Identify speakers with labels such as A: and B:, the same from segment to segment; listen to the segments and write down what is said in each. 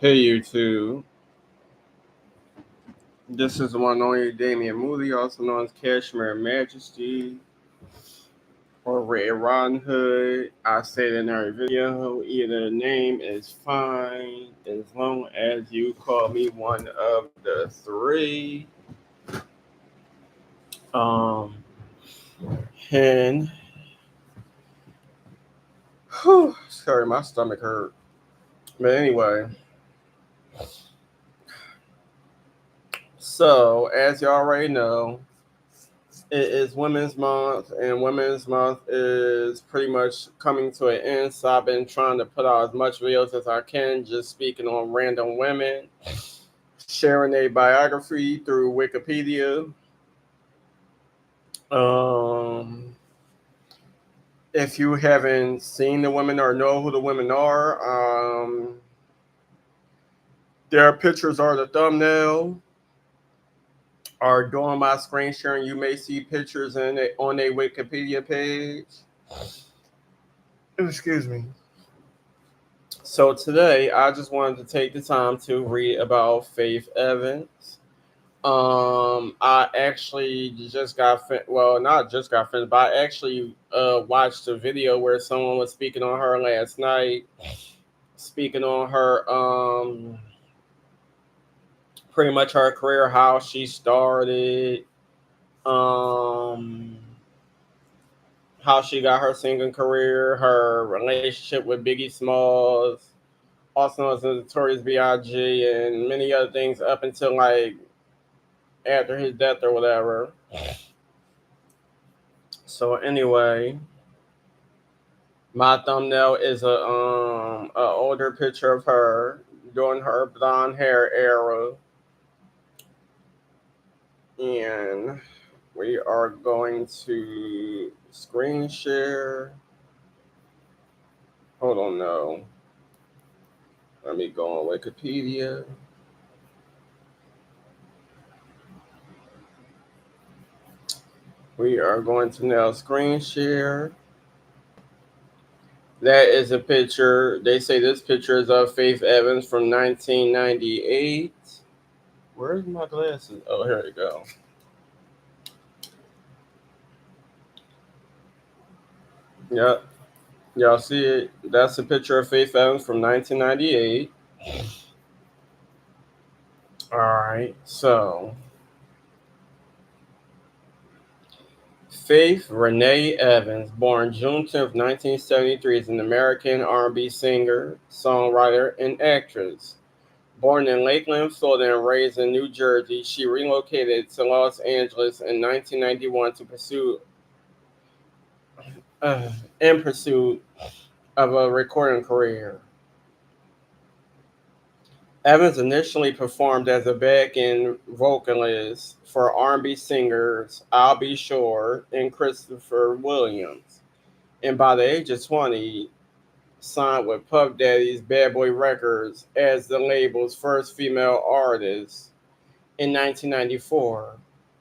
A: Hey YouTube, this is the one and only Damian Moody, also known as Cashmere Majesty or Red Riding Hood. I said in every video, either name is fine as long as you call me one of the three. Um, and sorry, my stomach hurt. But anyway, so as you already know, it is Women's Month, and Women's Month is pretty much coming to an end. So I've been trying to put out as much videos as I can, just speaking on random women, sharing their biography through Wikipedia. Um, if you haven't seen the women or know who the women are, their pictures are the thumbnail. Or during my screen sharing, you may see pictures on a Wikipedia page. Excuse me. So today, I just wanted to take the time to read about Faith Evans. I actually just got well, not just got finished, but I actually watched a video where someone was speaking on her last night, speaking on her pretty much her career, how she started, um, how she got her singing career, her relationship with Biggie Smalls, also known as the Notorious B.I.G, and many other things up until like after his death or whatever. So anyway, my thumbnail is a older picture of her during her blonde hair era, and we are going to screen share. Hold on, no. Let me go on Wikipedia. We are going to now screen share. That is a picture. They say this picture is of Faith Evans from 1998. Where's my glasses? Oh, here we go. Yep. Y'all see it? That's a picture of Faith Evans from 1998. All right. So, Faith Renee Evans, born June 10th, 1973, is an American R&B singer, songwriter, and actress. Born in Lakeland, Florida, and raised in New Jersey, she relocated to Los Angeles in 1991 to uh, in pursuit of a recording career. Evans initially performed as a back-end vocalist for R&B singers I'll Be Sure and Christopher Williams, and by the age of 20, signed with Puff Daddy's Bad Boy Records as the label's first female artist in 1994.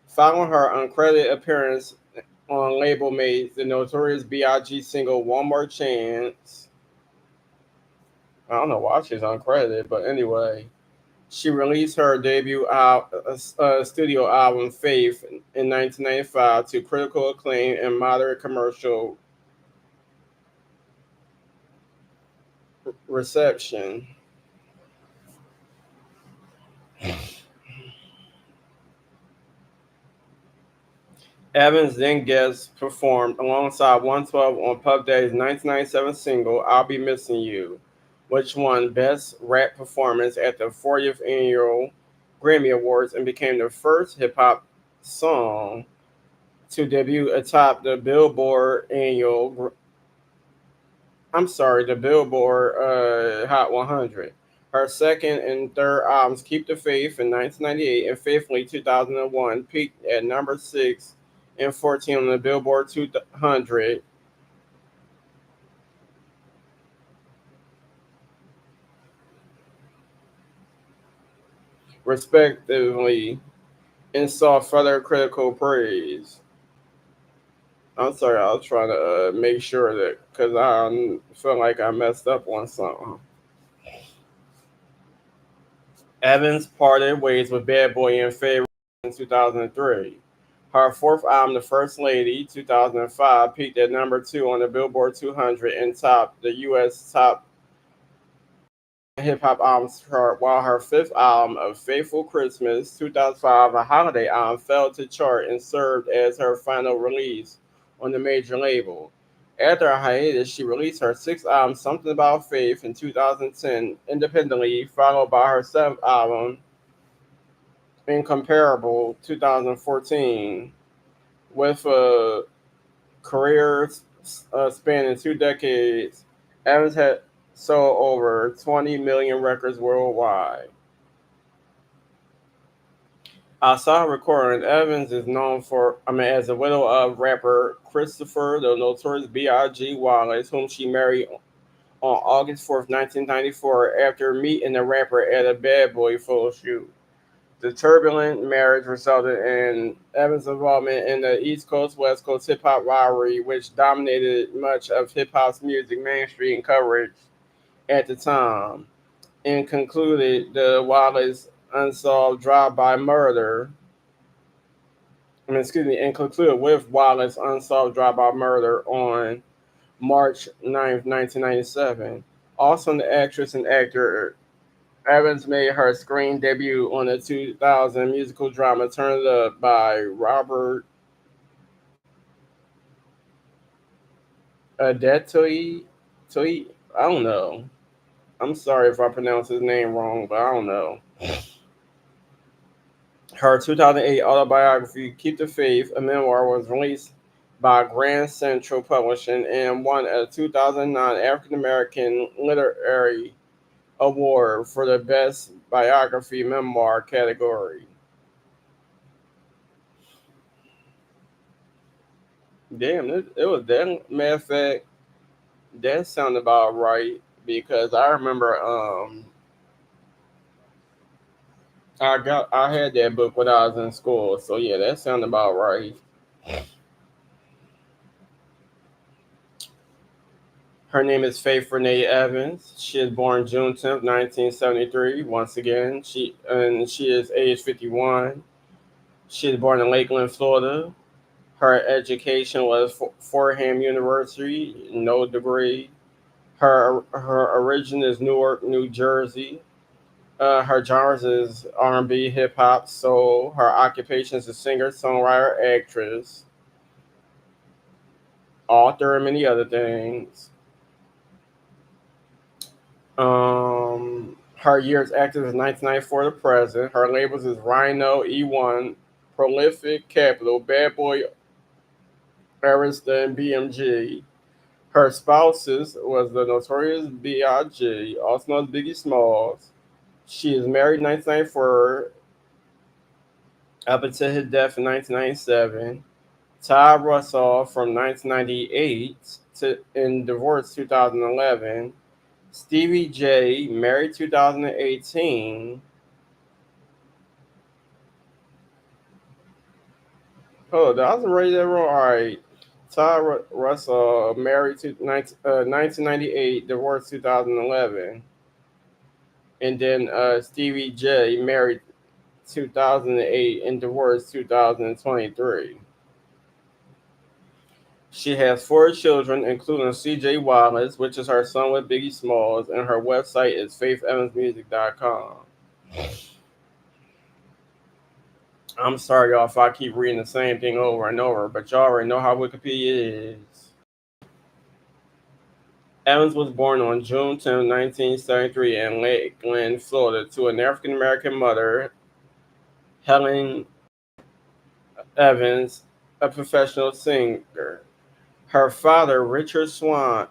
A: Following her uncredited appearance on label mates the Notorious B.I.G single One More Chance. I don't know why she's uncredited, but anyway, she released her debut studio album Faith in 1995 to critical acclaim and moderate commercial reception. Evans then guest performed alongside 112 on Puff Daddy's 1997 single I'll Be Missing You, which won Best Rap Performance at the 40th Annual Grammy Awards and became the first hip hop song to debut atop the Billboard Hot 100. Her second and third albums, Keep the Faith in 1998 and Faithfully 2001, peaked at number 6 and 14 on the Billboard 200, respectively, and saw further critical praise. I'm sorry, I was trying to make sure that because I feel like I messed up on something. Evans parted ways with Bad Boy and Faye in 2003. Her fourth album, The First Lady, 2005, peaked at number 2 on the Billboard 200 and topped the U.S. top hip hop albums chart, while her fifth album, A Faithful Christmas, 2005, a holiday album, failed to chart and served as her final release on the major label. After a hiatus, she released her sixth album, Something About Faith, in 2010, independently, followed by her seventh album, Incomparable, 2014. With a career spanning 2 decades, Evans had sold over 20 million records worldwide. Outside recording, Evans is known as a widow of rapper Christopher, the Notorious B.I.G. Wallace, whom she married on August 4th, 1994, after meeting the rapper at a Bad Boy photo shoot. The turbulent marriage resulted in Evans' involvement in the East Coast West Coast hip hop rivalry, which dominated much of hip hop's music mainstream coverage at the time, and concluded the Wallace unsolved drive-by murder. And concluded with Wallace unsolved drive-by murder on March 9th, 1997. Also, the actress and actor Evans made her screen debut on the 2000 musical drama Turn It Up by Robert Adetoyi. I don't know. I'm sorry if I pronounce his name wrong, but I don't know. Her 2008 autobiography, Keep the Faith, a memoir, was released by Grand Central Publishing and won a 2009 African American Literary Award for the Best Biography Memoir category. Damn, it was that. Matter of fact, that sounded about right because I remember I had that book when I was in school. So yeah, that sounded about right. Her name is Faith Renee Evans. She is born June 10th, 1973. Once again, she is age 51. She is born in Lakeland, Florida. Her education was Fordham University, no degree. Her origin is Newark, New Jersey. Her genres is R&B, hip hop, soul. Her occupation is a singer, songwriter, actress, author, and many other things. Her years active is 1994 to present. Her labels is Rhino, E1, Prolific, Capital, Bad Boy, Arista, and BMG. Her spouses was the Notorious B.I.G., also known as Biggie Smalls. She is married in 1994 up until his death in 1997. Ty Russell from 1998 and divorced 2011. Stevie J, married 2018. Oh, I was already that wrong. All right. Russell, married to 1998, divorced 2011. And then Stevie J, married 2008 and divorced 2023. She has four children, including C.J. Wallace, which is her son with Biggie Smalls, and her website is faithevansmusic.com. I'm sorry, y'all, if I keep reading the same thing over and over, but y'all already know how Wikipedia is. Evans was born on June 10, 1973, in Lakeland, Florida, to an African American mother, Helen Evans, a professional singer. Her father, Richard Swan,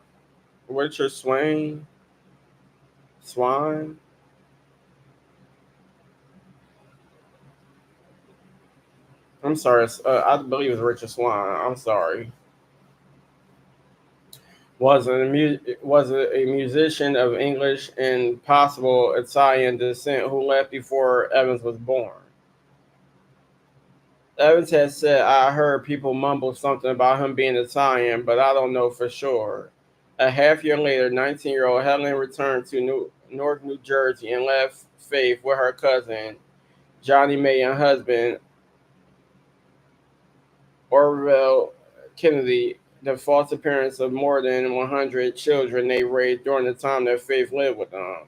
A: I'm sorry, I believe it was Richard Swan. I'm sorry. Was a musician of English and possible Italian descent who left before Evans was born. Evans has said, I heard people mumble something about him being Italian, but I don't know for sure. A half year later, 19-year-old Helen returned to North New Jersey, and left Faith with her cousin, Johnny May, and husband, Orville Kennedy, the false appearance of more than 100 children they raised during the time that Faith lived with them.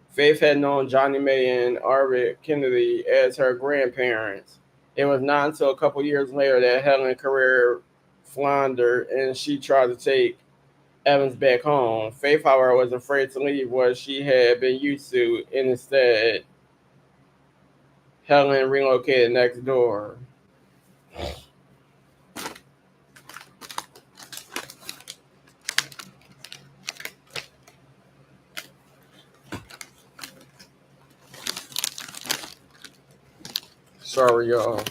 A: Faith had known Johnny May and Orville Kennedy as her grandparents. It was not until a couple years later that Helen's career floundered and she tried to take Evans back home. Faith, however, was afraid to leave what she had been used to, and instead, Helen relocated next door. Sorry, y'all.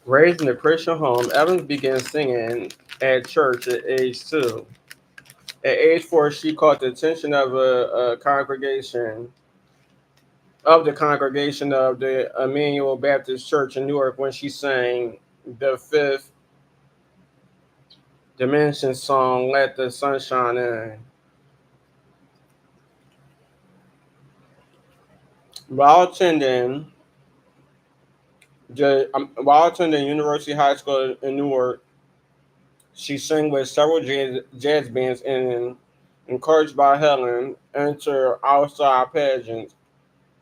A: Raised in a Christian home, Evans began singing at church at age 2. At age 4, she caught the attention of a congregation of the Emmanuel Baptist Church in Newark when she sang the fifth dimension song, Let the Sunshine In. While attending while attending University High School in Newark, she sang with several jazz bands and, encouraged by Helen, entered outside pageants,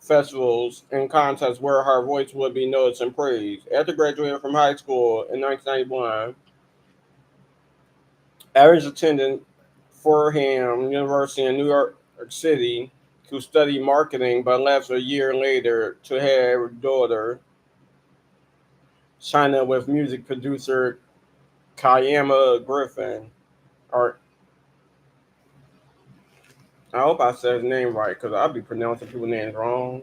A: festivals, and contests where her voice would be noticed and praised. After graduating from high school in 1991, Evans attended Fordham University in New York City to study marketing, but left a year later to have her daughter, China, with music producer Kayama Griffin. Or I hope I said his name right because I'll be pronouncing people's names wrong.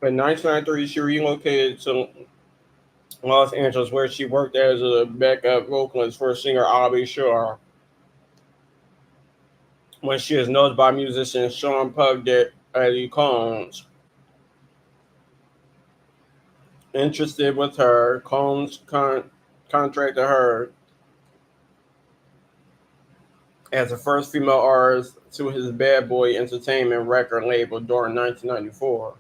A: In 1993, she relocated to Los Angeles, where she worked as a backup vocalist for singer Bobby Shore. When she was noticed by musician Sean Pugdett Eddie Combs, interested with her, contracted her as the first female artist to his Bad Boy Entertainment record label during 1994.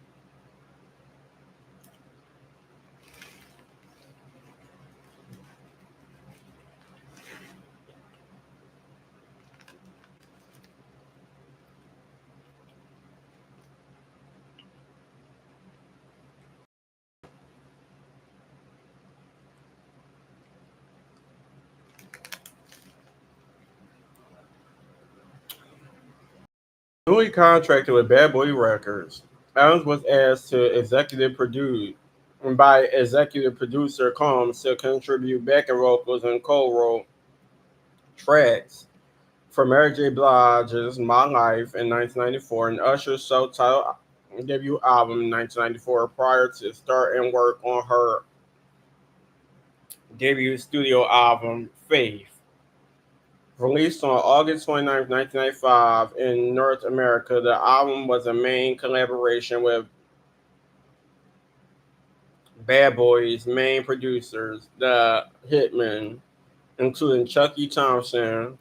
A: Newly contracted with Bad Boy Records, Adams was asked to executive produce and by executive producer Combs to contribute backing vocals and co-wrote tracks for Mary J. Blige's My Life in 1994 and Usher's self-titled debut album in 1994 prior to starting work on her debut studio album, Faith. Released on August 29, 1995 in North America, the album was a main collaboration with Bad Boy's main producers, the Hitmen, including Chucky Thompson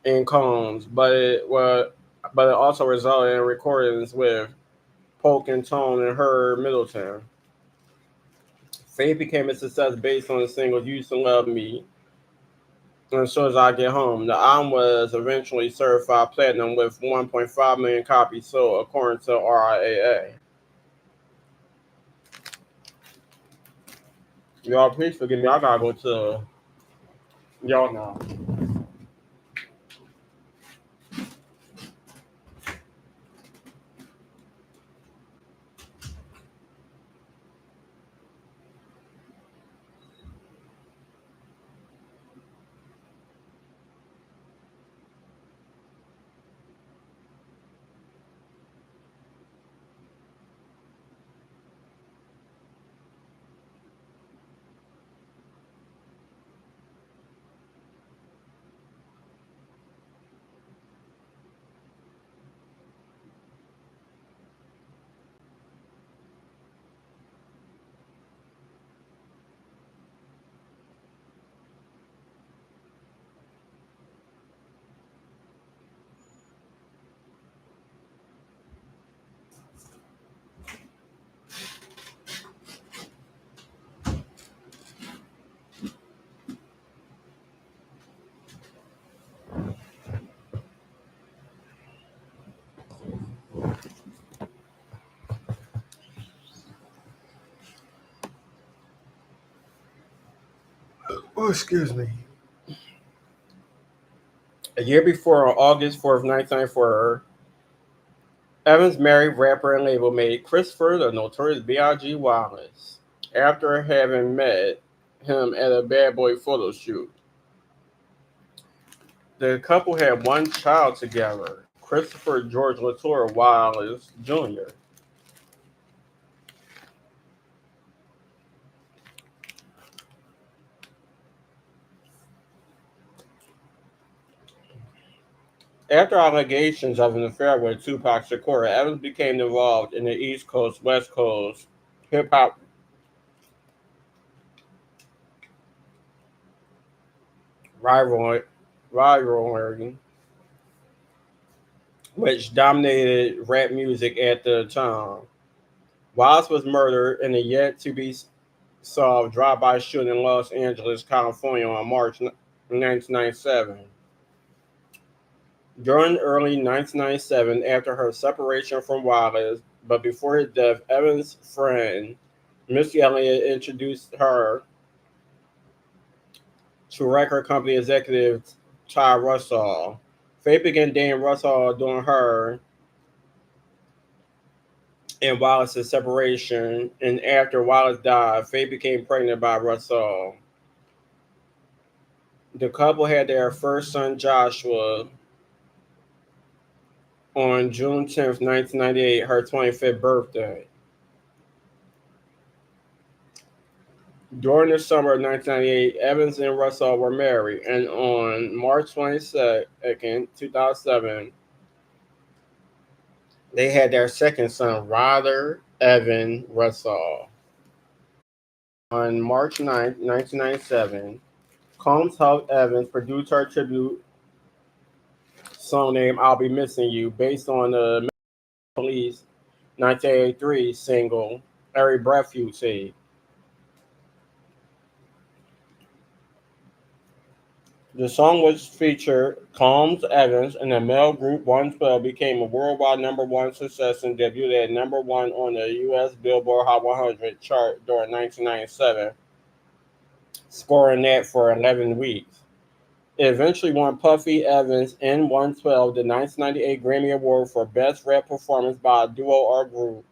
A: and Combs, but it also resulted in recordings with Polk and Tone and Herb Middleton. Faith became a success based on the singles "Used to Love Me" and "As Soon as I Get Home." The album was eventually certified platinum with 1.5 million copies sold, according to RIAA. Y'all, please forgive me. I gotta go to y'all now. Oh, excuse me. A year before, on August 4th, 1994, Evans married rapper and label mate Christopher the Notorious B.I.G. Wallace after having met him at a Bad Boy photo shoot. The couple had one child together, Christopher George Latour Wallace Jr. After allegations of an affair with Tupac Shakur, Evans became involved in the East Coast West Coast hip hop rivalry, rivalry, which dominated rap music at the time. Wallace was murdered in a yet to be solved drive-by shooting in Los Angeles, California on March 1997. During early 1997, after her separation from Wallace, but before his death, Evans' friend Missy Elliott introduced her to record company executive Ty Russell. Faith began dating Russell during her and Wallace's separation, and after Wallace died, Faith became pregnant by Russell. The couple had their first son, Joshua, on June 10th, 1998, her 25th birthday. During the summer of 1998, Evans and Russell were married, and on March 22nd, 2007, they had their second son, Ryder Evan Russell. On March 9th, 1997, Combs helped Evans produce her tribute song named I'll Be Missing You, based on the Police 1983 single Every Breath You Take. The song was featured Combs Evans and the male group 112 became a worldwide number one success and debuted at number one on the U.S. Billboard Hot 100 chart during 1997, scoring that for 11 weeks. It eventually won Puffy Evans and 112 the 1998 Grammy Award for Best Rap Performance by a Duo or Group.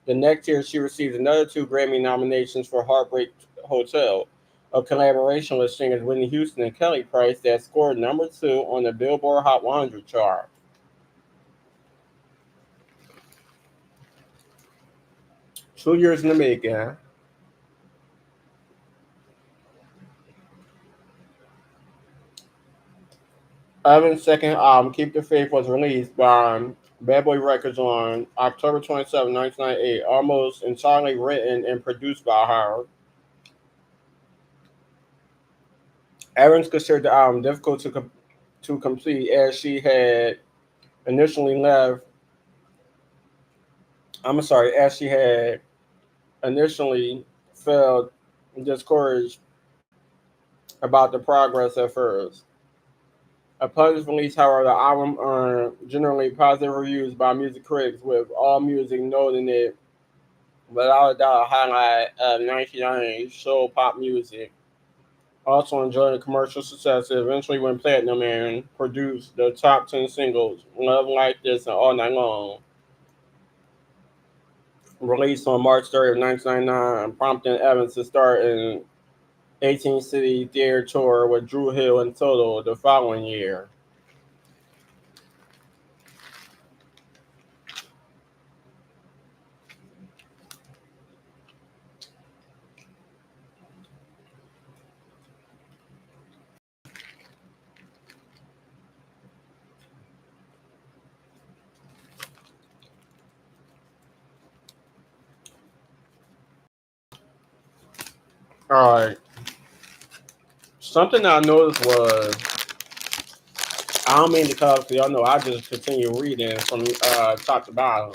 A: The next year, she received another two Grammy nominations for Heartbreak Hotel, a collaboration with singers Whitney Houston and Kelly Price that scored number two on the Billboard Hot 100 chart. 2 years in the making. Evans' second album, Keep the Faith, was released by Bad Boy Records on October 27, 1998, almost entirely written and produced by her. Evans considered the album difficult to complete as she had initially left. As she had initially felt discouraged about the progress at first. Upon its release, however, the album earned generally positive reviews by music critics, with AllMusic noting it without a doubt a highlight of 1990s soul pop music. Also enjoying commercial success, it eventually went platinum and produced the top 10 singles Love Like This and All Night Long. Released on March 3rd, 1999, prompting Evans to start an 18-city theater tour with Drew Hill in total the following year. All right. Something I noticed was I don't mean to cut y'all know I just continue reading from top to bottom,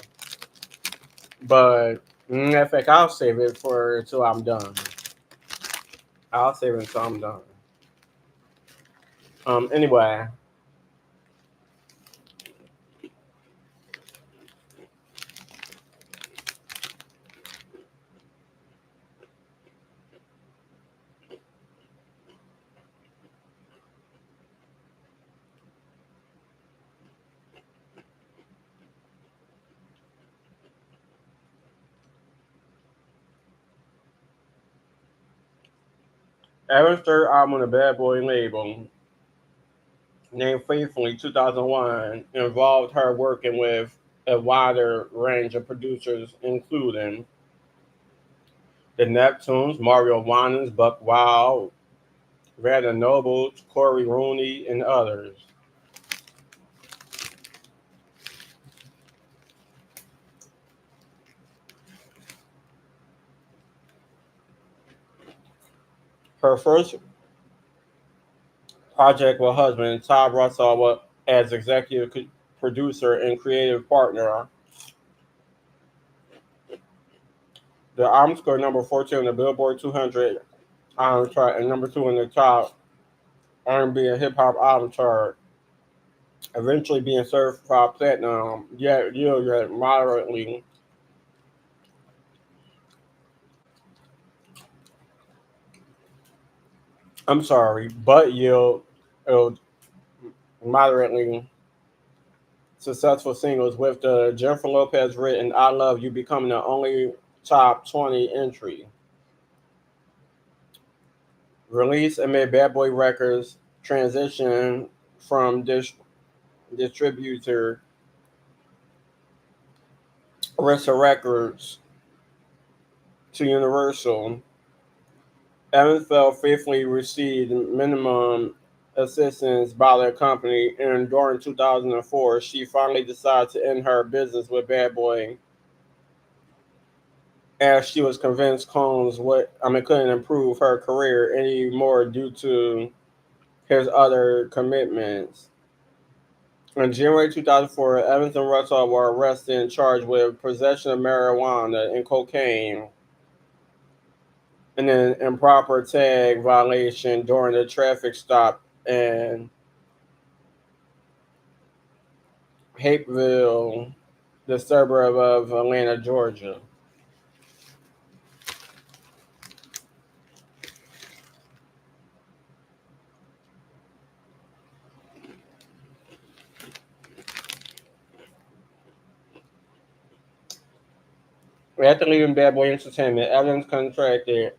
A: but in fact I'll save it for until I'm done. I'll save it until I'm done. Anyway, Evans' third album on the Bad Boy label, named Faithfully 2001, involved her working with a wider range of producers, including the Neptunes, Mario Winans, Buck Wild, Vanna Noble, Corey Rooney, and others. Her first project with husband Todd Russell as executive producer and creative partner. The album scored number 14 on the Billboard 200 album chart and number 2 in the top R&B and hip hop album chart, eventually being certified platinum. Yet yielded moderately. I'm sorry, but yield moderately successful singles with the Jennifer Lopez written "I Love You" becoming the only top 20 entry. Released amid Bad Boy Records transition from distributor Arista Records to Universal, Evansville faithfully received minimum assistance by the company, and during 2004, she finally decided to end her business with Bad Boy, as she was convinced couldn't improve her career anymore due to his other commitments. In January 2004, Evans and Russell were arrested and charged with possession of marijuana and cocaine and an improper tag violation during a traffic stop in Hapeville, the suburb of Atlanta, Georgia. After leaving Bad Boy Entertainment, Evans contracted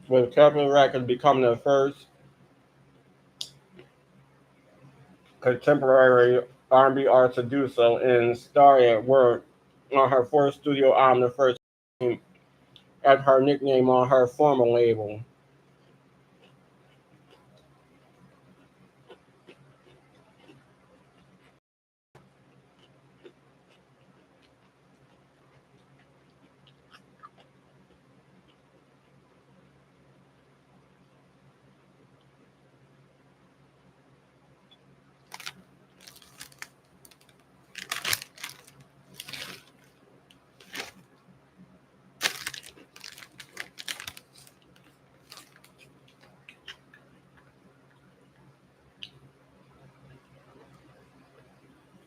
A: with Capitol Records, becoming the first contemporary R&B artist to do so, and started work on her fourth studio album, the first at her nickname on her former label.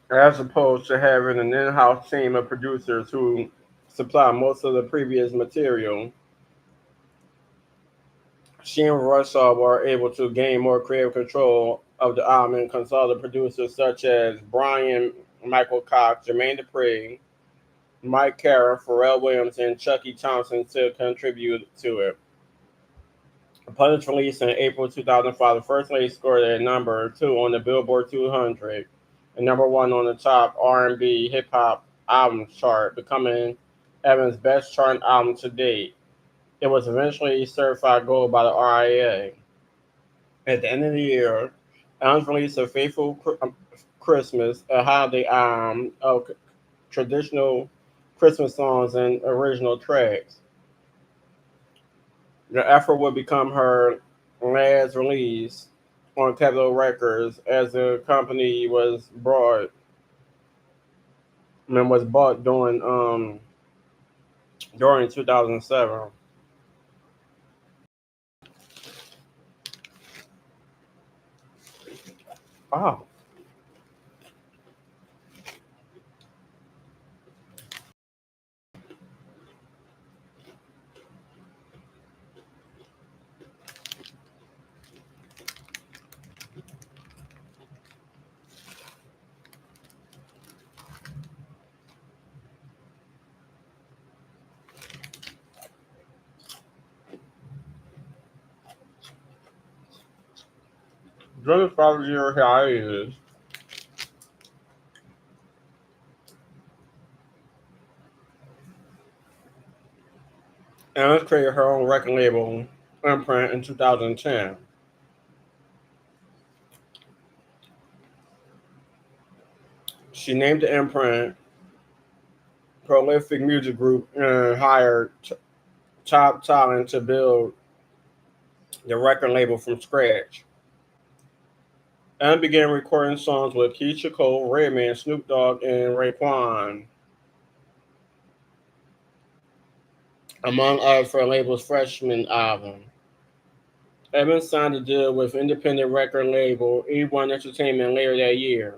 A: As opposed to having an in-house team of producers who supply most of the previous material, she and Russell were able to gain more creative control of the album and consult producers such as Brian Michael Cox, Jermaine Dupri, Mike Carroll, Pharrell Williams, and Chucky Thompson to contribute to it. Upon its release in April 2005, the first lady scored at number 2 on the Billboard 200 and number 1 on the top R&B hip hop album chart, becoming Evans' best charting album to date. It was eventually certified gold by the RIA. At the end of the year, Evans released a Faithful Christmas, a holiday album of traditional Christmas songs and original tracks. The effort would become her last release on Capitol Records, as the company was bought during 2007. Oh, During the 5 year hiatus, Evans created her own record label, Imprint, in 2010. She named the Imprint prolific music group and hired top talent to build the record label from scratch. And began recording songs with Keisha Cole, Redman, Snoop Dogg, and Raekwon, among others, for the label's freshman album. Evans signed a deal with independent record label E1 Entertainment later that year.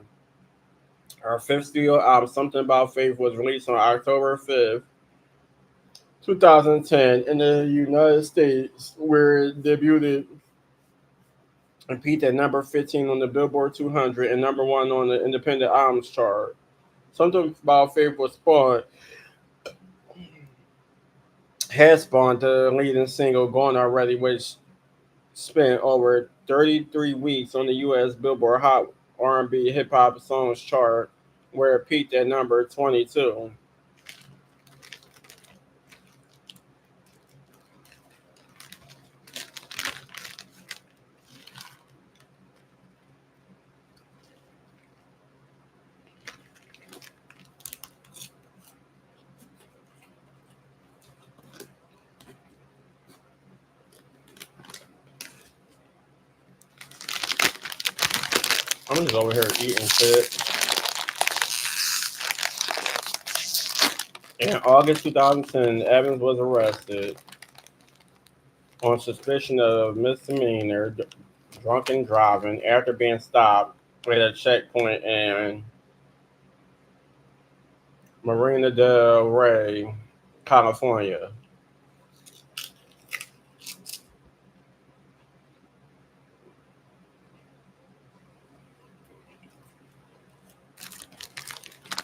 A: Her fifth studio album, Something About Faith, was released on October 5th, 2010, in the United States, where it debuted and peaked at number 15 on the Billboard 200 and number 1 on the Independent Albums chart. Something About Faith was spawned, had spawned the leading single Gone Already, which spent over 33 weeks on the U.S. Billboard Hot R&B Hip Hop Songs chart, where it peaked at number 22. I'm just over here eating shit. In August 2010, Evans was arrested on suspicion of misdemeanor drunken driving after being stopped at a checkpoint in Marina del Rey, California.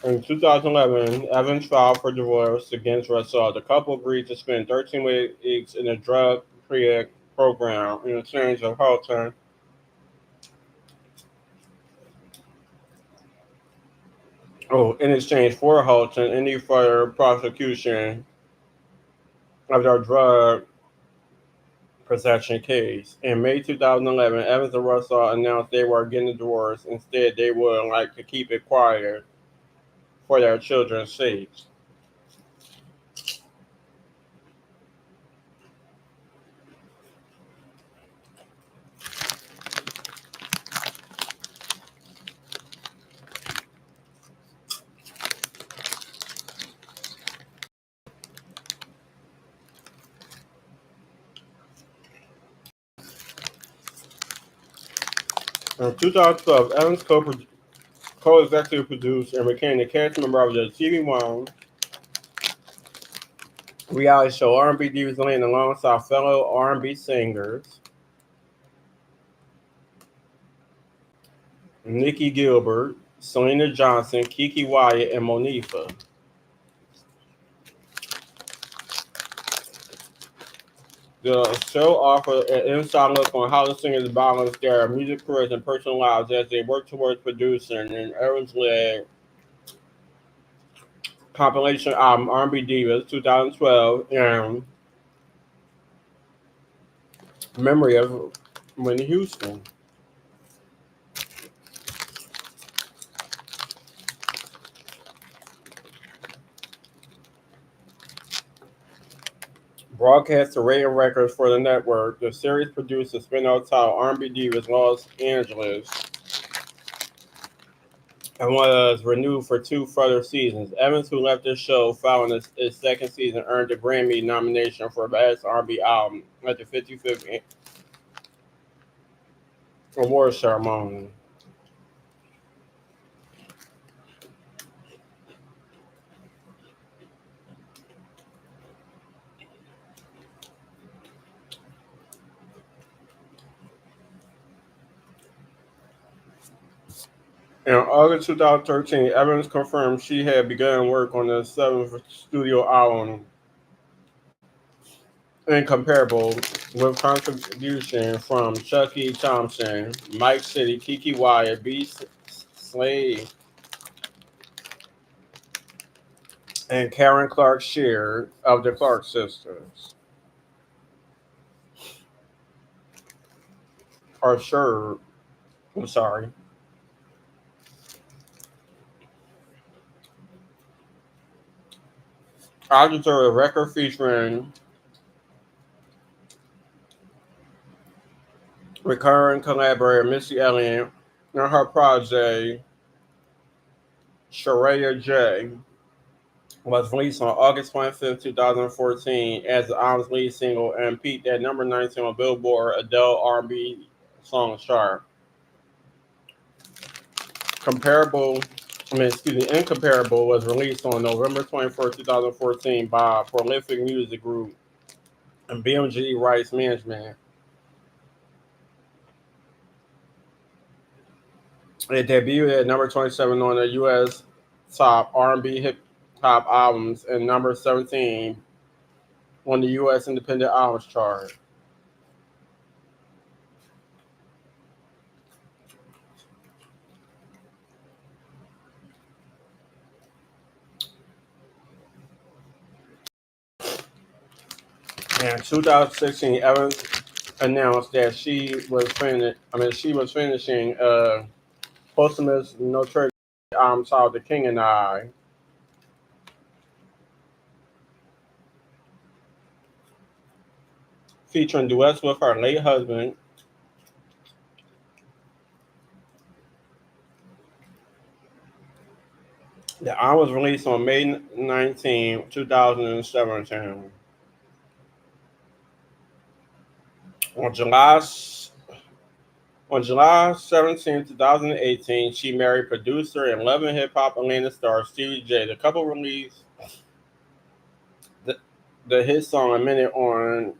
A: In 2011, Evans filed for divorce against Russell. The couple agreed to spend 13 weeks in a drug-free program in exchange of Halton. In exchange for Halton, any further prosecution of their drug possession case. In May 2011, Evans and Russell announced they were getting a divorce. Instead, they would like to keep it quiet for their children's sakes. In 2012, Evans co-executive produced and became the cast member of the TV1 reality show R&B Divas Lane alongside fellow R&B singers Nikki Gilbert, Selena Johnson, Kiki Wyatt, and Monifa. The show offered an inside look on how the singers balance their music careers and personal lives as they work towards producing an Evans-led compilation album R&B Divas 2012 and Memory of Whitney Houston. Broadcast to radio records for the network, the series produced a spin-off titled R&B Divas Los Angeles and was renewed for 2 further seasons. Evans, who left the show following its second season, earned a Grammy nomination for Best R&B Album at the 55th Awards ceremony. In August 2013, Evans confirmed she had begun work on the seventh studio album, Incomparable, with contribution from Chucky Thompson, Mike City, Kiki Wyatt, Slade, and Karen Clark Sheard of the Clark Sisters. Or Sheard, I'm sorry. Auditor a record featuring recurring collaborator Missy Elliott and her project Sharaya J was released on August 25th, 2014 as the album's lead single and peaked at number 19 on Billboard Adele R&B Song Chart. Comparable, Incomparable was released on November 21st, 2014 by Prolific Music Group and BMG Rights Management. It debuted at number 27 on the U.S. top R&B hip hop albums and number 17 on the U.S. Independent Albums Chart. In 2016, Evans announced that she was finishing a posthumous Notorious album titled "The King and I," featuring duets with her late husband. The album was released on May 19, 2017. On July on July 17, 2018, she married producer and Love and Hip Hop Atlanta star Stevie J. The couple released the, the hit song "A Minute" on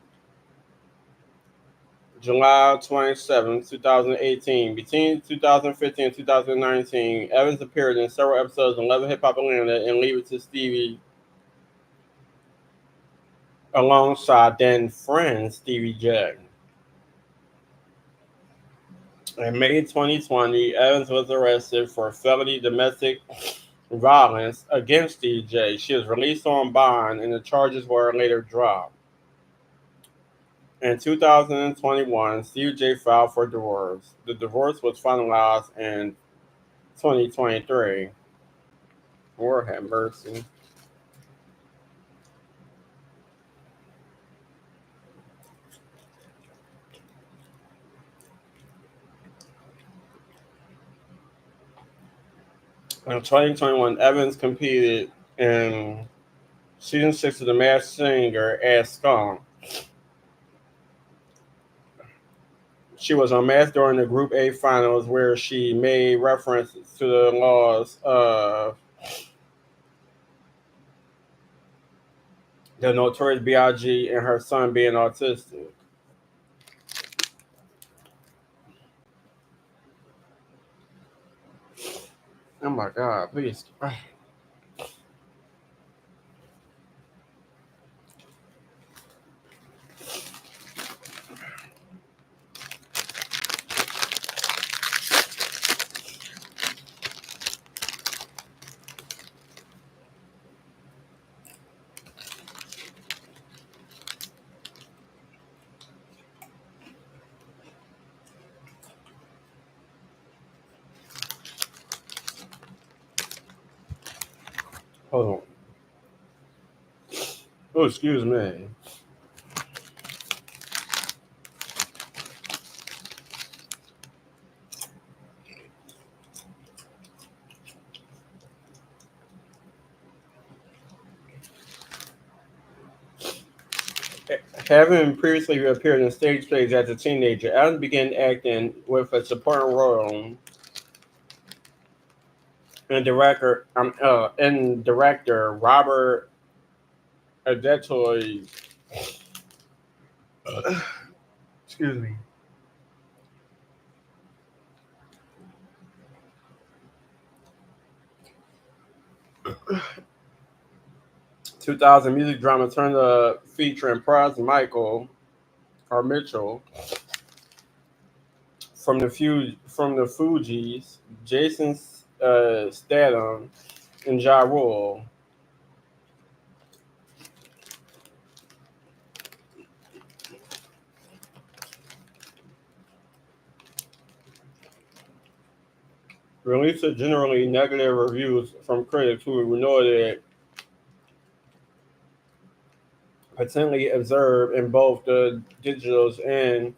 A: July 27, 2018. Between 2015 and 2019, Evans appeared in several episodes of Love and Hip Hop Atlanta and Leave It to Stevie alongside then friend Stevie J. In May 2020, Evans was arrested for felony domestic violence against DJ. She was released on bond and the charges were later dropped. In 2021, CJ filed for divorce. The divorce was finalized in 2023. Lord have mercy. In 2021, Evans competed in season 6 of The Masked Singer as Skunk. She was unmasked during the Group A finals where she made references to the loss of the Notorious B.I.G. and her son being autistic. Oh my God, please. Hold on. Oh, excuse me. Having previously appeared in stage plays as a teenager, Adams began acting with a supporting role in director Robert Adetoy's 2000 music drama turned featuring Pras Michael or Mitchell from the Fugees, Jason Statham, and Ja Rule. Released generally negative reviews from critics who noted potentially observed in both the digitals and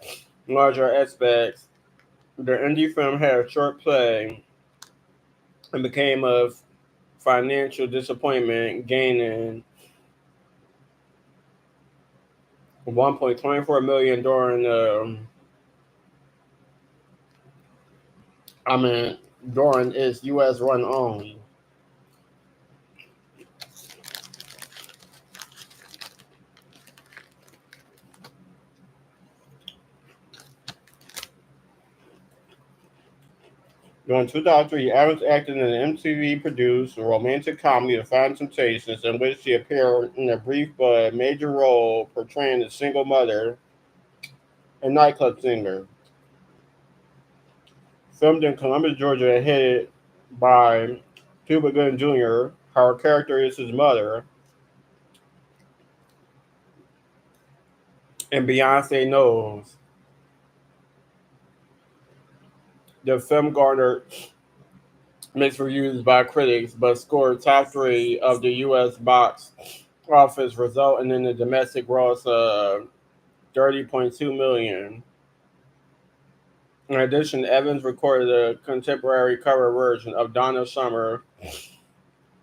A: larger aspects. The indie film had a short play and became a financial disappointment, gaining 1.24 million during I mean during its U.S. run only. During 2003, Evans acted in an MTV-produced romantic comedy, The Five Temptations, in which she appeared in a brief but major role portraying a single mother and nightclub singer. Filmed in Columbus, Georgia, headed by Cuba Gooding Jr., her character is his mother, and Beyonce knows. The film garnered mixed reviews by critics, but scored top three of the U.S. box office, resulting in a domestic gross of 30.2 million. In addition, Evans recorded a contemporary cover version of Donna Summer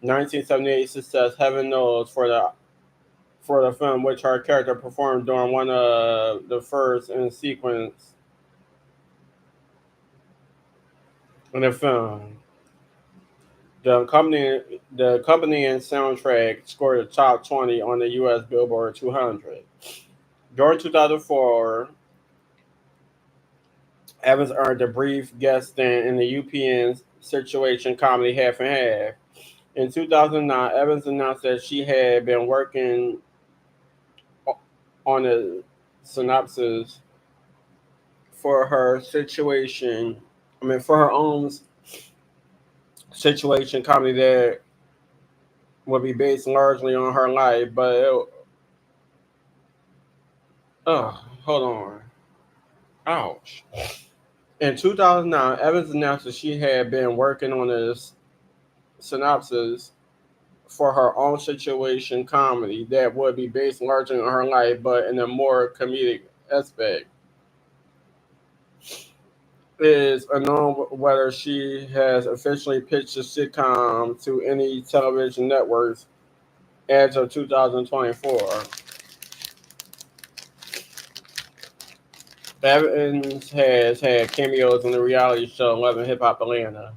A: 1978 success "Heaven Knows" for the film, which her character performed during one of the first in sequence in the film. The accompanying soundtrack scored a top 20 on the U.S. Billboard 200. During 2004, Evans earned a brief guest stint in the UPN's situation comedy Half and Half. In 2009, Evans announced that she had been working on a synopsis for her situation. For her own situation comedy that would be based largely on her life, but hold on. Ouch. In 2009, Evans announced that she had been working on a synopsis for her own situation comedy that would be based largely on her life, but in a more comedic aspect. It is unknown whether she has officially pitched the sitcom to any television networks as of 2024. Evans has had cameos in the reality show Love and Hip Hop Atlanta.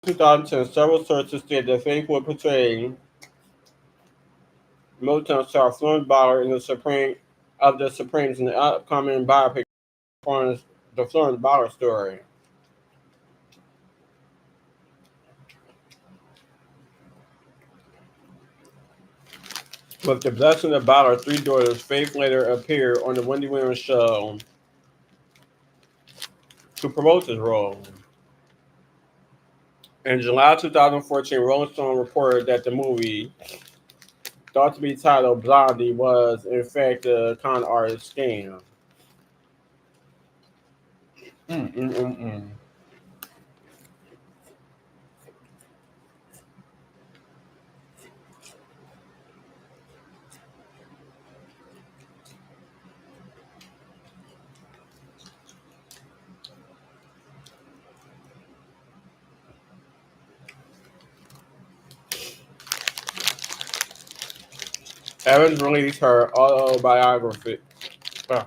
A: In 2010, several sources stated that Faith would portray Motown star Florence Bauer in the Supremes in the upcoming biopic Florence, the Florence Bauer story. With the blessing of Bauer's three daughters, Faith later appeared on the Wendy Williams show to promote this role. In July 2014, Rolling Stone reported that the movie, thought to be titled Blondie, was in fact a con artist scam. Mm-mm-mm-mm. Evans released her autobiography. Uh,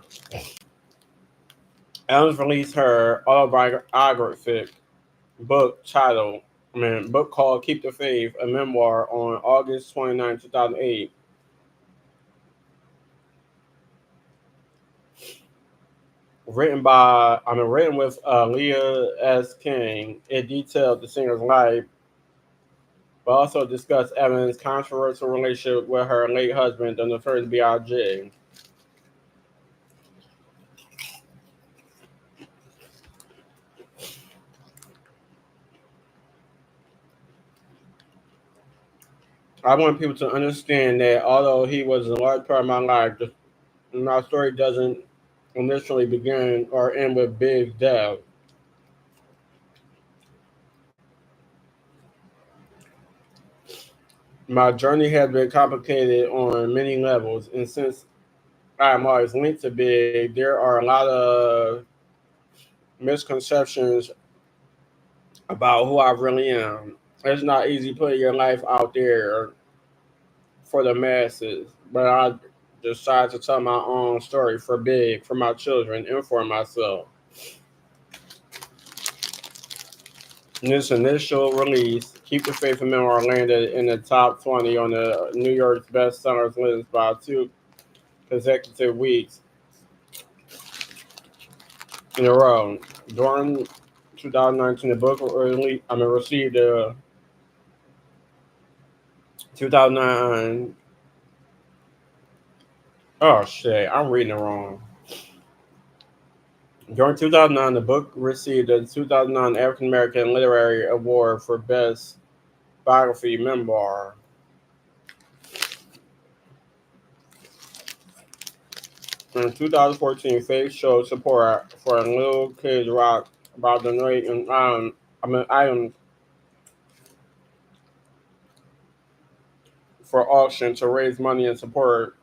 A: Evans released her autobiographic book called "Keep the Faith," a memoir, on August 29, 2008. written with Leah S. King. It detailed the singer's life, but also discussed Evans' controversial relationship with her late husband, the Notorious B.I.G. I want people to understand that although he was a large part of my life, my story doesn't initially begin or end with Big's death. My journey has been complicated on many levels, and since I'm always linked to Big, there are a lot of misconceptions about who I really am. It's not easy putting your life out there for the masses, but I decided to tell my own story for Big, for my children, and for myself. In this initial release, Keep the Faith in Memoir landed in the top 20 on the New York bestsellers list by 2 consecutive weeks in a row. During 2019, the book received a 2009. Oh shit, I'm reading it wrong. During 2009, the book received the 2009 African American Literary Award for Best Biography Memoir. In 2014, Faith showed support for a little kids rock about donating items for auction to raise money in support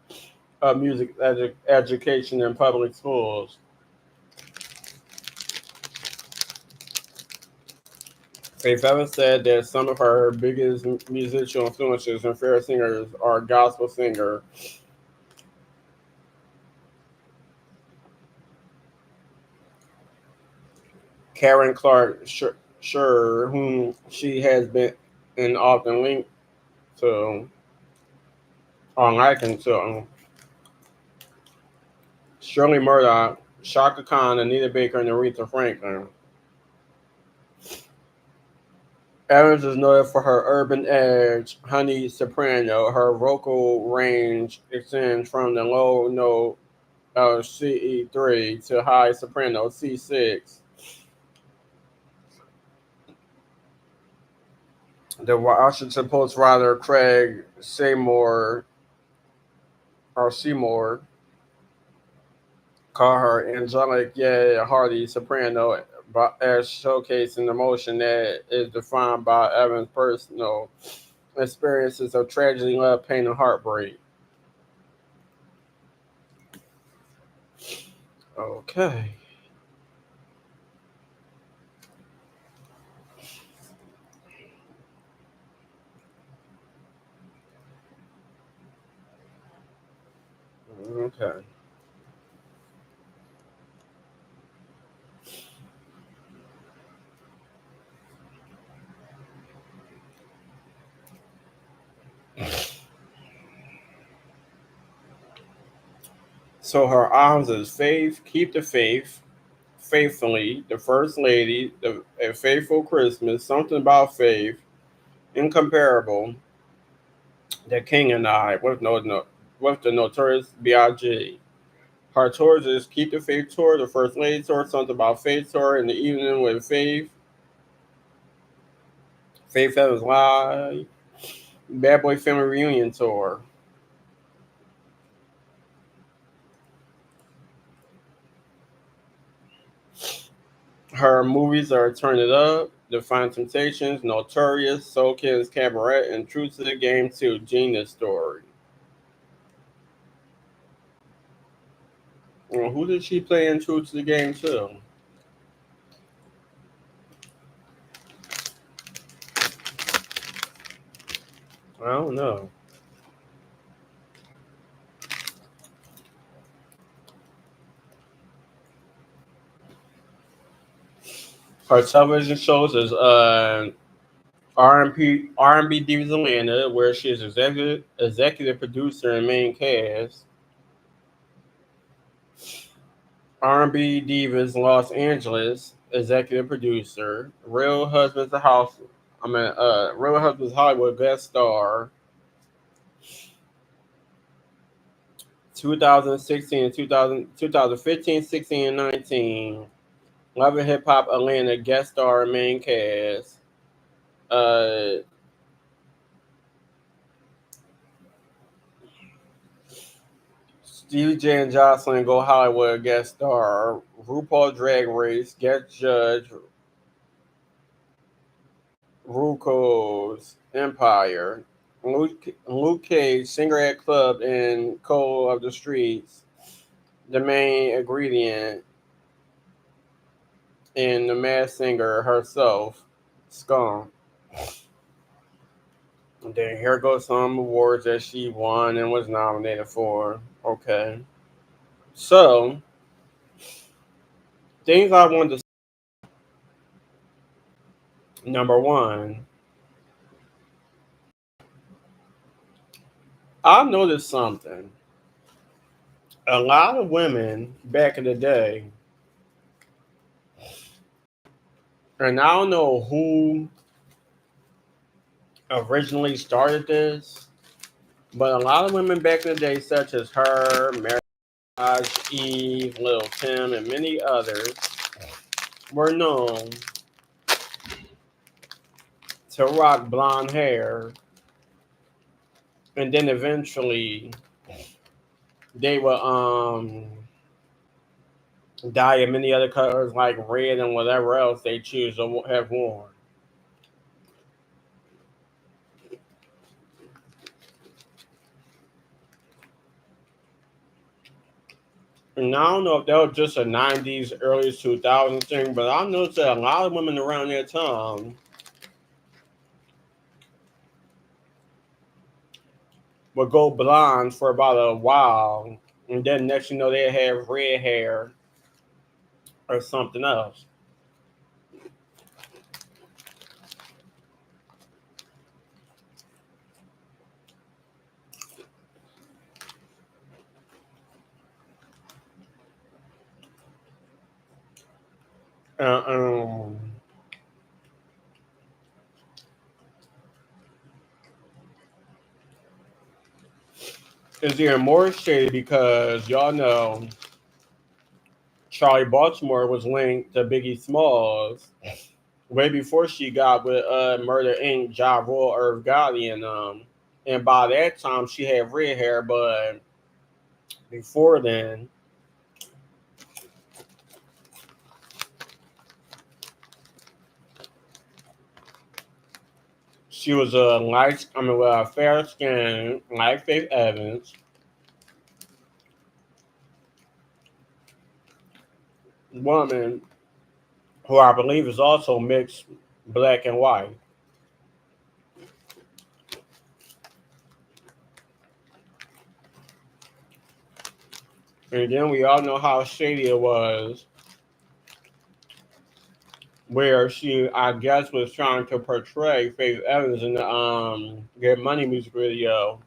A: of music education in public schools. Faith Evans said that some of her biggest musical influences and favorite singers are gospel singer Karen Clark Sure, whom she has been and often linked to or likened to Shirley Murdoch, Shaka Khan, Anita Baker, and Aretha Franklin. Evans is noted for her urban edge, honey soprano. Her vocal range extends from the low note CE3 to high soprano C6. The Washington Post writer Craig Seymour called her angelic yet hearty soprano, as showcasing emotion that is defined by Evans' personal experiences of tragedy, love, pain, and heartbreak. Okay. Okay. So her albums is Faith, Keep the Faith, Faithfully, The First Lady, A Faithful Christmas, Something About Faith, Incomparable, The King and I, with the Notorious B.I.G. Her tours is Keep the Faith Tour, The First Lady Tour, Something About Faith Tour, In the Evening with Faith, Faith Evans Live, Bad Boy Family Reunion Tour. Her movies are Turn It Up, Define Temptations, Notorious, Soul Kids Cabaret, and True to the Game 2, Genius Story. Well, who did she play in True to the Game 2? I don't know. Her television shows is R&B Divas Atlanta, where she is executive producer and main cast. R&B Divas Los Angeles executive producer, Real Husbands Hollywood guest star, 2016, 2015, 16, and 19. Love and Hip Hop Atlanta guest star main cast. Uh, Stevie J and Jocelyn Go Hollywood guest star. RuPaul Drag Race guest judge. Ruco's Empire. Luke Cage, singer at club and Cole of the Streets, the main ingredient, and the mad singer herself, Scum. And then here goes some awards that she won and was nominated for. Okay. So, things I wanted to say. Number one, I noticed something. A lot of women back in the day, and I don't know who originally started this, but a lot of women back in the day, such as her, Mary Eve, Lil Kim, and many others, were known to rock blonde hair, and then eventually they would dye in many other colors like red and whatever else they choose to have worn. And I don't know if that was just a '90s, early 2000s thing, but I noticed that a lot of women around that time would go blonde for about a while, and then next you know they have red hair or something else. Uh, um, it's even more shady because y'all know Charlie Baltimore was linked to Biggie Smalls way before she got with Murder Inc., Ja Rule, Irv Gotti, and and by that time she had red hair, but before then she was a fair skin like Faith Evans woman who I believe is also mixed black and white. And then we all know how shady it was, where she, I guess, was trying to portray Faith Evans in the Get Money music video,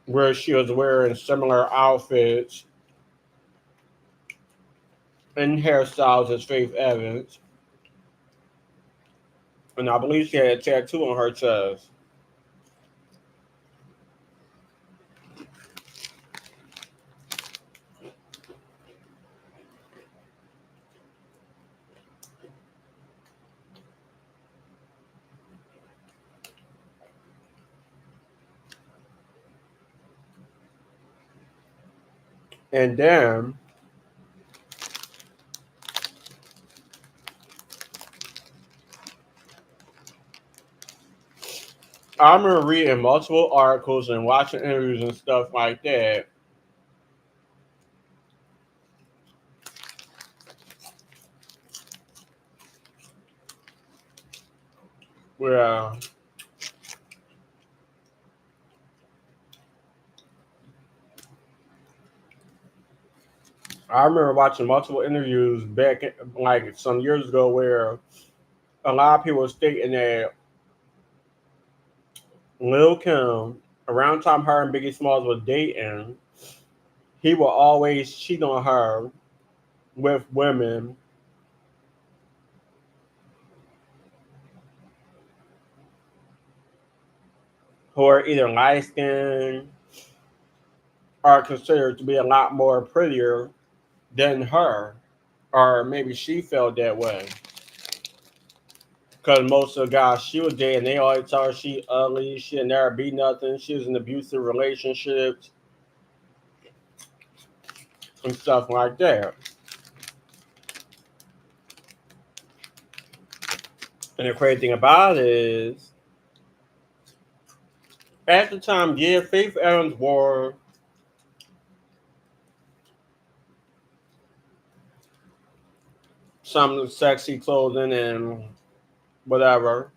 A: where she was wearing similar outfits and hairstyles as Faith Evans, and I believe she had a tattoo on her chest. And then I remember reading multiple articles and watching interviews and stuff like that, where I remember watching multiple interviews back like some years ago where a lot of people were stating that Lil Kim Around the time her and Biggie Smalls was dating, he will always cheat on her with women who are either light skinned or considered to be a lot more prettier than her. Or maybe she felt that way. Because most of the guys she was dating, they always tell her she ugly, she'll never be nothing, she was in abusive relationships and stuff like that. And the crazy thing about it is, at the time, yeah, Faith Evans wore some sexy clothing and whatever,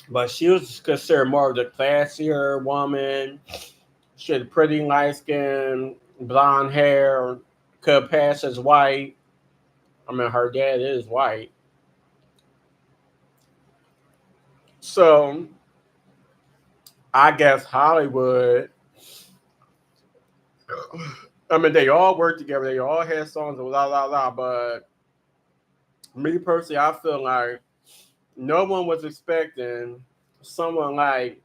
A: but she was considered more of the classier woman. She had pretty light skin, blonde hair, could pass as white. I mean, her dad is white. So I guess Hollywood, I mean, they all worked together. They all had songs and blah, blah, blah. But me personally, I feel like no one was expecting someone like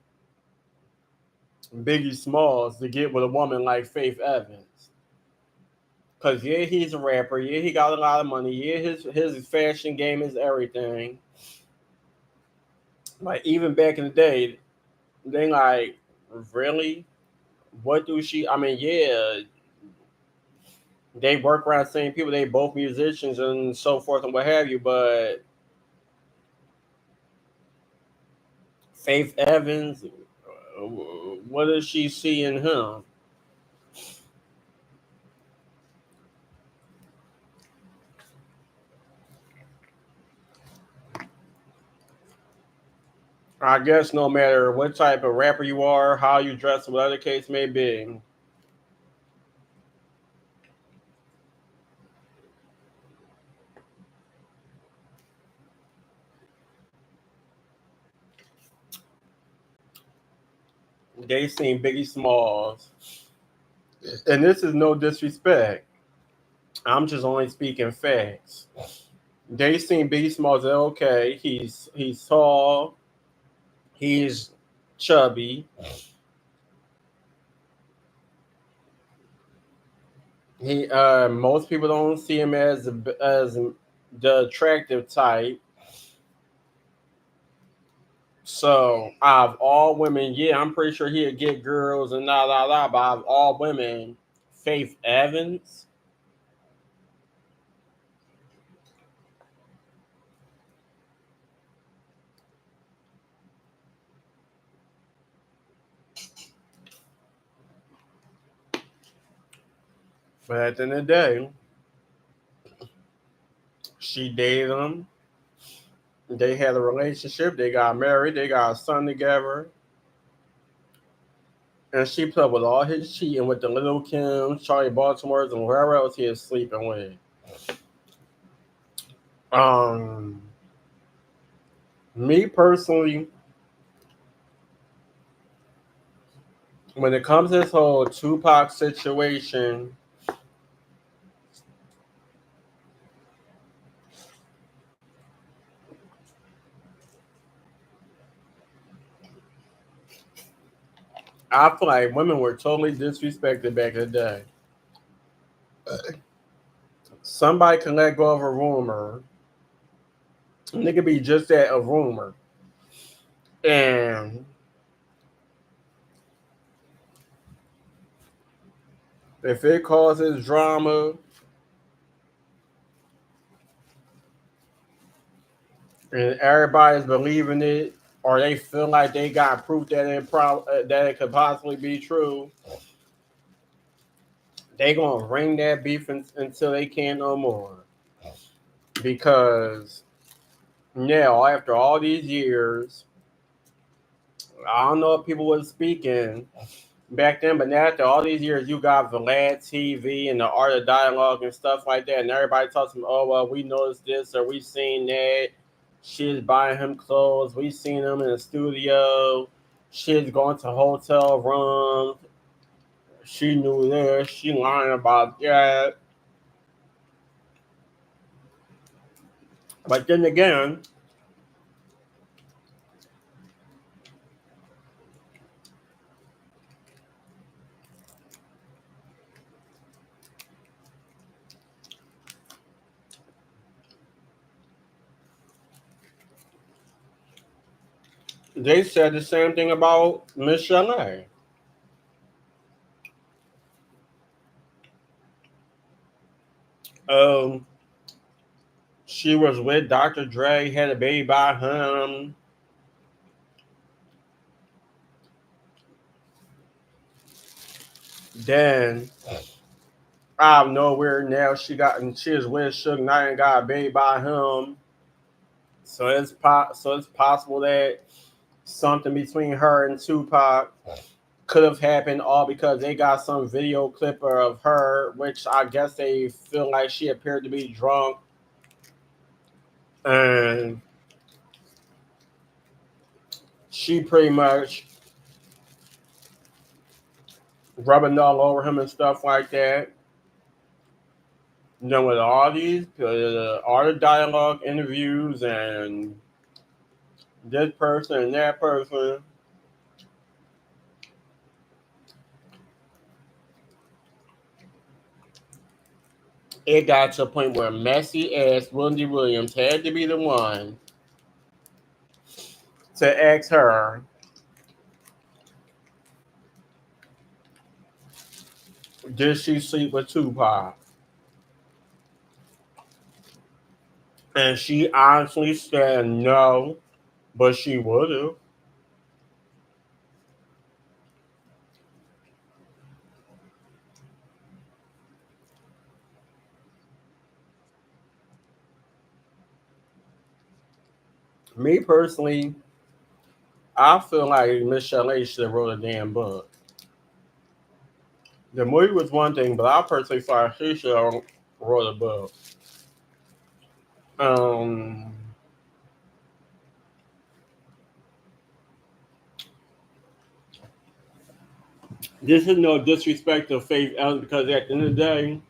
A: Biggie Smalls to get with a woman like Faith Evans. Cause yeah, he's a rapper. Yeah, he got a lot of money. Yeah, his fashion game is everything. Like even back in the day, they like really. What do she? I mean, yeah, they work around the same people. They both musicians and so forth and what have you. But Faith Evans, what does she see in him? I guess no matter what type of rapper you are, how you dress, whatever the case may be, they seen Biggie Smalls, and this is no disrespect. I'm just only speaking facts. They seen Biggie Smalls. Okay, he's tall, he's chubby. He most people don't see him as the attractive type. So out of all women, yeah, I'm pretty sure he'd get girls and la la la. But out of all women, Faith Evans. But at the end of the day, she dated him. They had a relationship. They got married. They got a son together. And she put up with all his cheating with the Little Kim, Charlie Baltimore's, and whoever else he is sleeping with. Um, Me personally, when it comes to this whole Tupac situation, I feel like women were totally disrespected back in the day. Somebody can let go of a rumor, and it could be just that, a rumor. And if it causes drama and everybody's believing it, or they feel like they got proof that that it could possibly be true, they gonna ring that beef until they can't no more. Because now, after all these years, I don't know if people was speaking back then, but now after all these years, you got Vlad TV and the Art of Dialogue and stuff like that, and everybody talks to them, oh well, we noticed this or we seen that. She's buying him clothes. We seen him in the studio. She's going to hotel rooms. She knew this. She lying about that. But then again, they said the same thing about Miss Chalet. Um, she was with Dr. Dre, had a baby by him. Then out of nowhere, now she is with Suge Knight and got a baby by him. So it's possible that something between her and Tupac could have happened all because they got some video clip of her, which I guess they feel like she appeared to be drunk and she pretty much rubbing all over him and stuff like that. You know, with all the dialogue interviews and this person and that person, it got to a point where messy ass Wendy Williams had to be the one to ask her, did she sleep with Tupac? And she honestly said no, but she would have. Me personally, I feel like Miss Chalet should have wrote a damn book. The movie was one thing, but I personally thought she should have wrote a book. Um, this is no disrespect to Faith Evans because at the end of the day,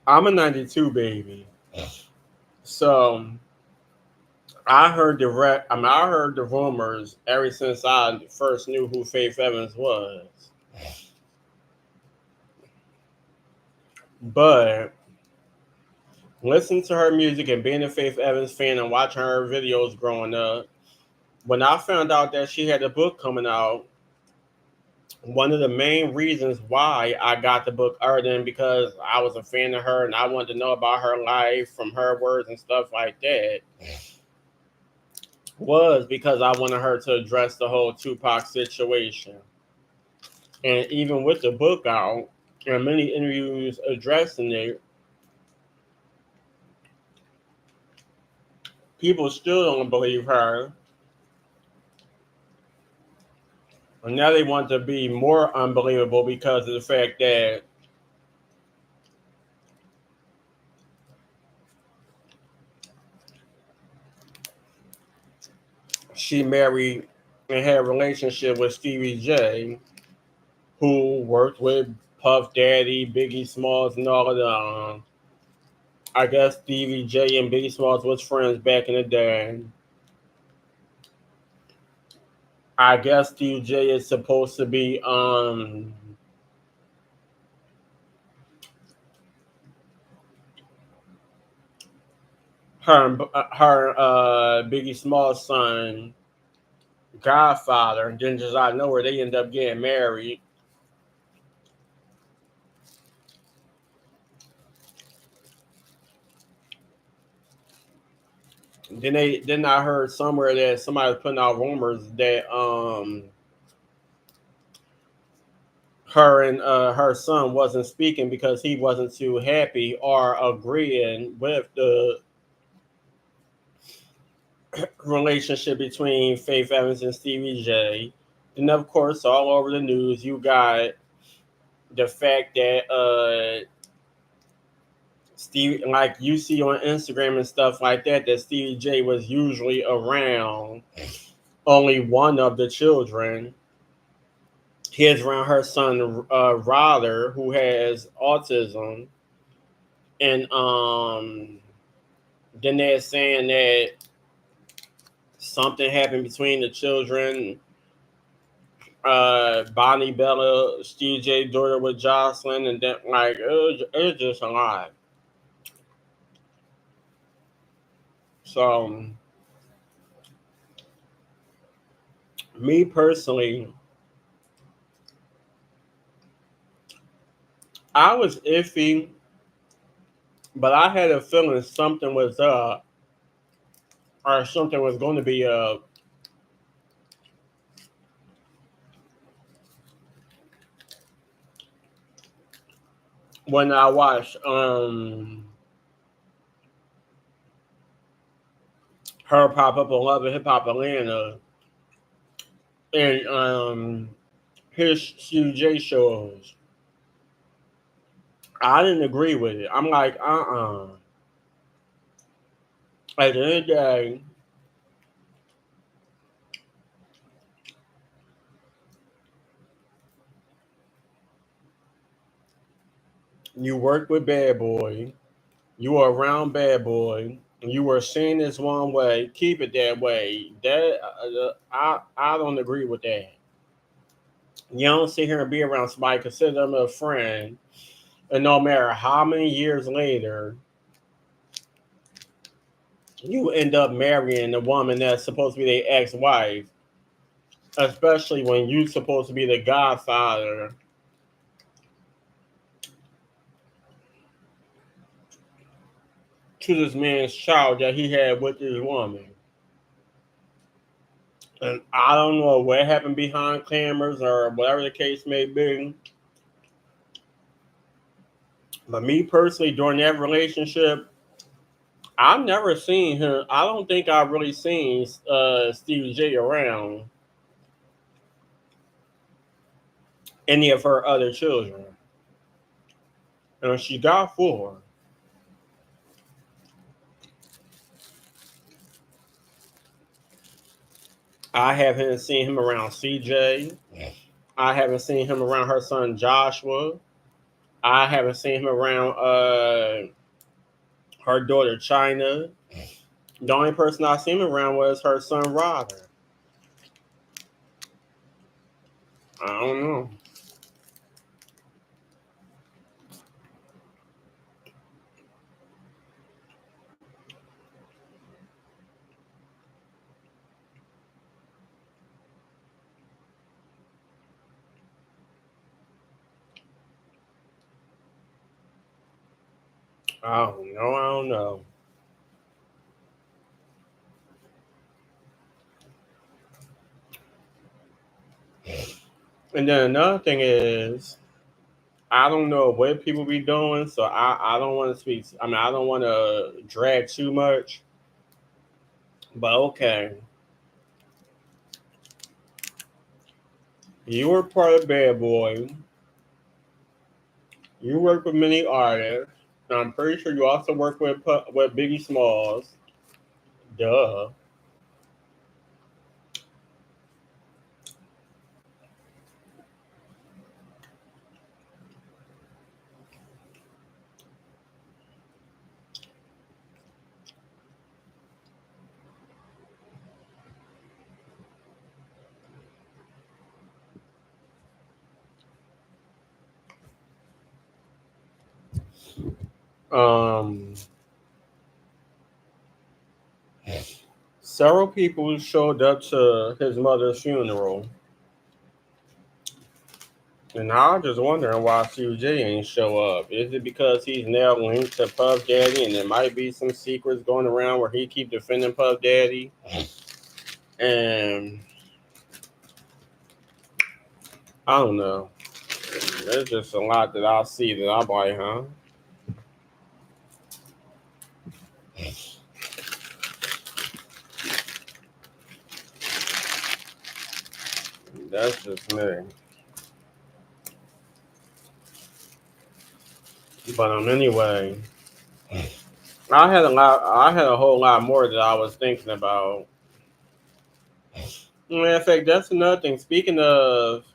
A: I'm a '92 baby, so I heard the rumors ever since I first knew who Faith Evans was. But listening to her music and being a Faith Evans fan and watching her videos growing up, when I found out that she had a book coming out, one of the main reasons why I got the book other than because I was a fan of her and I wanted to know about her life from her words and stuff like that was because I wanted her to address the whole Tupac situation. And even with the book out and many interviews addressing it, people still don't believe her. And now they want to be more unbelievable because of the fact that she married and had a relationship with Stevie J, who worked with Puff Daddy, Biggie Smalls, and all of them. I guess Stevie J and Biggie Smalls was friends back in the day. I guess Stevie J is supposed to be Biggie Smalls' son, godfather, and then just out of nowhere they end up getting married. Then I heard somewhere that somebody was putting out rumors that her and her son wasn't speaking because he wasn't too happy or agreeing with the relationship between Faith Evans and Stevie J. And of course, all over the news, you got the fact that Steve, like you see on Instagram and stuff like that, that Stevie J was usually around only one of the children. He is around her son, Ryder, who has autism, and then they're saying that something happened between the children. Bonnie Bella, Stevie J daughter with Jocelyn, and then like it was just a lot. So me personally, I was iffy, but I had a feeling something was up or something was going to be up when I watched her pop up on Love and Hip Hop Atlanta and his CJ shows. I didn't agree with it. I'm like, At the end of the day, you work with Bad Boy, you are around Bad Boy, you were seen this one way, keep it that way. That I don't agree with that. You don't sit here and be around somebody, consider them a friend, and no matter how many years later, you end up marrying the woman that's supposed to be their ex-wife, especially when you're supposed to be the godfather to this man's child that he had with this woman. And I don't know what happened behind cameras or whatever the case may be. But me personally, during that relationship, I've never seen him. I don't think I've really seen Stevie J around any of her other children. And she got four. I haven't seen him around CJ. I haven't seen him around her son Joshua. I haven't seen him around her daughter China. The only person I seen him around was her son Robert. I don't know. I don't know. I don't know. And then another thing is, I don't know what people be doing, so I don't want to speak. I mean, I don't want to drag too much, but okay. You were part of Bad Boy. You work with many artists. And I'm pretty sure you also work with Biggie Smalls. Duh. Um, Several people showed up to his mother's funeral, and I'm just wondering why CJ ain't show up. Is it because he's now linked to Puff Daddy, and there might be some secrets going around where he keep defending Puff Daddy? And I don't know. There's just a lot that I see that I'm like, huh? That's just me. But anyway, I had a whole lot more that I was thinking about. In fact, that's another thing. Speaking of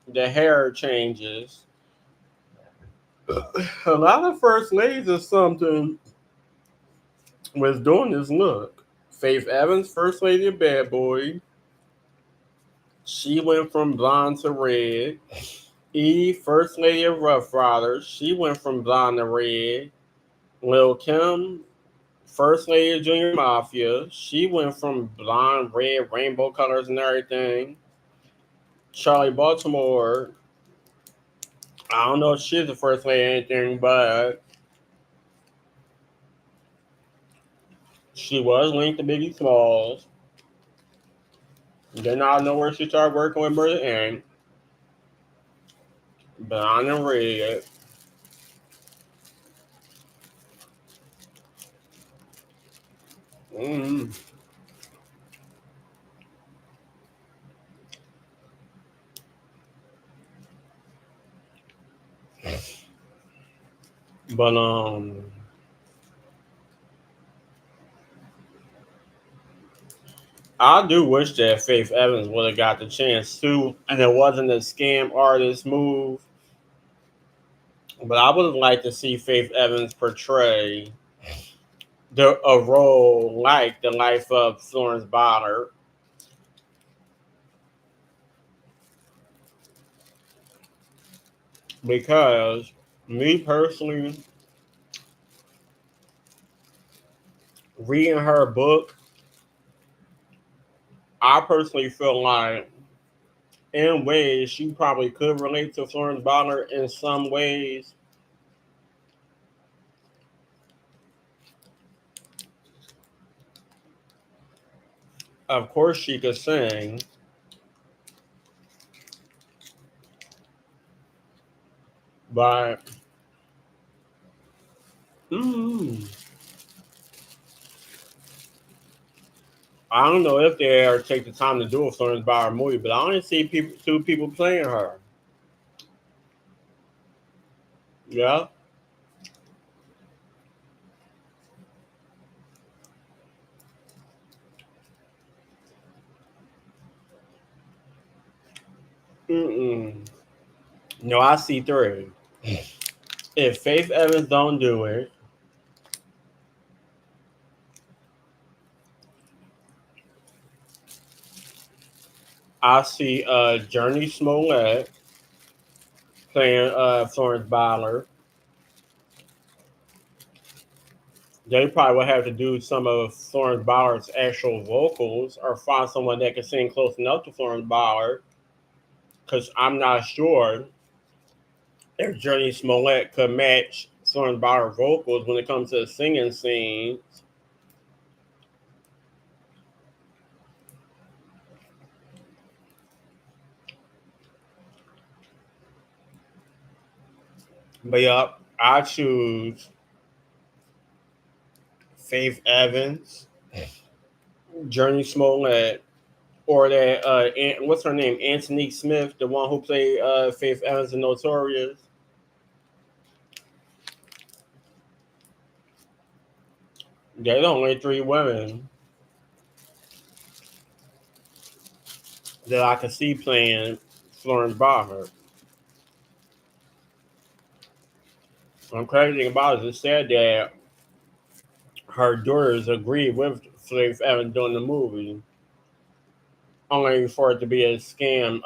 A: the hair changes, a lot of first ladies or something was doing this look. Faith Evans, first lady of Bad Boy, she went from blonde to red. Eve, first lady of Rough Riders, she went from blonde to red. Lil Kim, first lady of Junior Mafia, she went from blonde, red, rainbow colors and everything. Charlie Baltimore, I don't know if she's the first lady or anything, but she was linked to Biggie Smalls. Then I know where she started working with Murder Inc. Blonde and red. Mm. But I do wish that Faith Evans would have got the chance too, and it wasn't a scam artist move. But I would have liked to see Faith Evans portray a role like the life of Florence Ballard, because me personally, reading her book, I personally feel like in ways she probably could relate to Florence Ballard in some ways. Of course, she could sing, but mm, I don't know if they ever take the time to do a Florence Ballard movie. But I only see two people playing her. Yeah. Mm-mm. No, I see three. If Faith Evans don't do it, I see Journey Smollett playing Florence Ballard. They probably would have to do some of Florence Ballard's actual vocals or find someone that can sing close enough to Florence Ballard. Because I'm not sure if Journey Smollett could match Florence Ballard vocals when it comes to the singing scene. But yeah, I choose Faith Evans, Journey Smollett, or that what's her name, Antonique Smith, the one who played Faith Evans in Notorious. They're the only three women that I can see playing Florence Ballard. The crazy thing about it is said that her daughters agreed with Faith Evans doing the movie, only for it to be a scam.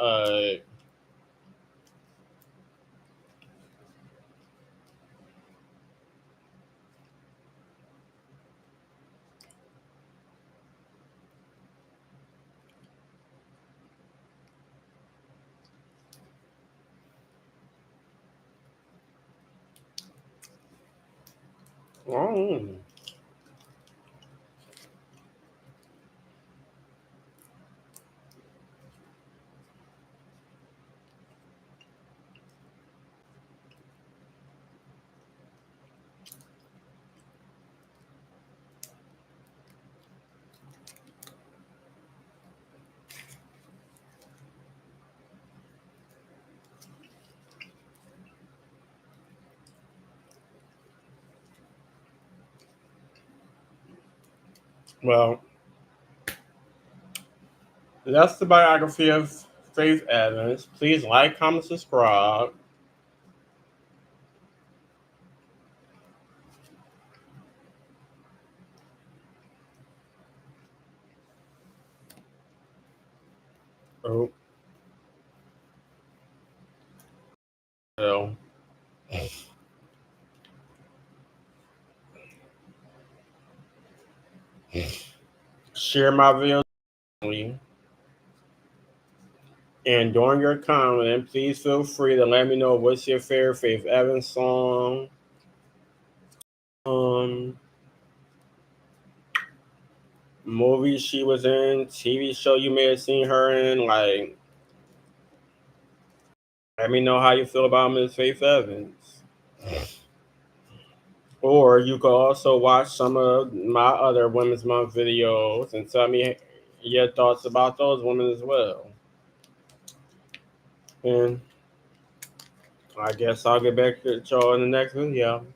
A: Oh, Well, that's the biography of Faith Evans. Please like, comment, subscribe. Oh, well, share my video. And during your comment, please feel free to let me know what's your favorite Faith Evans song. Um, Movie she was in, TV show you may have seen her in. Like, let me know how you feel about Miss Faith Evans. Or you could also watch some of my other Women's Month videos and tell me your thoughts about those women as well. And I guess I'll get back to y'all in the next video.